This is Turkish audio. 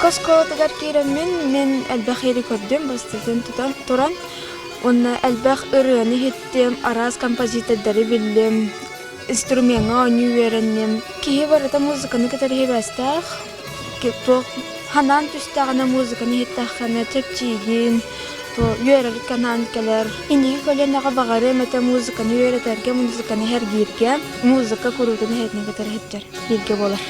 Koskotagar kiremin men elbahiri kördüm bastıdan turan. Onna elbah ırığını hittim, araz kompozitörleri bildim, instrumenta oynuyu öğrendim. Kihi barata muzikanı kadar hevestah, ki to hanan tüstağına muzikanı hittahkana tepçiğin, to yörelik kanan keler. İndi köle naga bagare mete muzikanı öğreterke, muzikanı her girke, muzika kurutunu hetne kadar hittir, bilge bolar.